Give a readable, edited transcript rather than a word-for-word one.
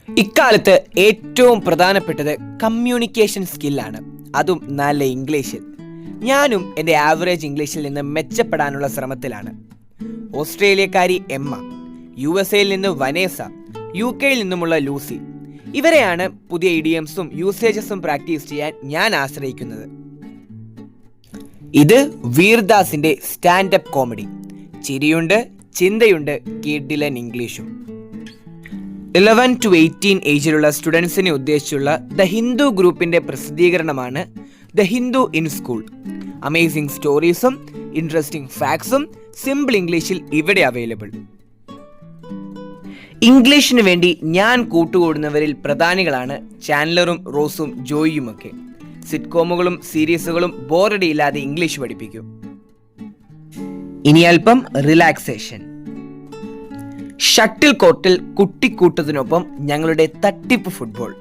ഇക്കാലത്ത് ഏറ്റവും പ്രധാനപ്പെട്ടത് കമ്മ്യൂണിക്കേഷൻ സ്കില്ലാണ്, അതും നല്ല ഇംഗ്ലീഷിൽ. ഞാനും എൻ്റെ ആവറേജ് ഇംഗ്ലീഷിൽ നിന്ന് മെച്ചപ്പെടാനുള്ള ശ്രമത്തിലാണ്. ഓസ്ട്രേലിയക്കാരി എമ്മ, USA-യിൽ നിന്ന് വനേസ, UK-യിൽ നിന്നുമുള്ള ലൂസി, ഇവരെയാണ് പുതിയ ഇഡിയംസും യൂസേജസും പ്രാക്ടീസ് ചെയ്യാൻ ഞാൻ ആശ്രയിക്കുന്നത്. ഇത് വീർദാസിന്റെ സ്റ്റാൻഡപ്പ് കോമഡി. ചിരിയുണ്ട്, ചിന്തയുണ്ട്, കിഡിലൻ ഇംഗ്ലീഷും. 11 to 18 ഏജിലുള്ള സ്റ്റുഡൻസിനെ ഉദ്ദേശിച്ചുള്ള ദ ഹിന്ദു ഗ്രൂപ്പിന്റെ പ്രസിദ്ധീകരണമാണ് the Hindu in school. Amazing സ്റ്റോറീസും ഇൻട്രസ്റ്റിംഗ് ഫാക്ട്സും സിമ്പിൾ ഇംഗ്ലീഷിൽ ഇവിടെ അവൈലബിൾ. ഇംഗ്ലീഷിന് വേണ്ടി ഞാൻ കൂട്ടുകൂടുന്നവരിൽ പ്രധാനികളാണ് ചാൻഡലറും റോസും ജോയിയുമൊക്കെ. സിറ്റ്കോമുകളും സീരീസുകളും ബോറടിയില്ലാതെ ഇംഗ്ലീഷ് പഠിപ്പിക്കും. ഇനി അല്പം റിലാക്സേഷൻ. ഷട്ടിൽ കോർട്ടിൽ കുട്ടിക്കൂട്ടത്തിനൊപ്പം ഞങ്ങളുടെ തട്ടിപ്പ് ഫുട്ബോൾ.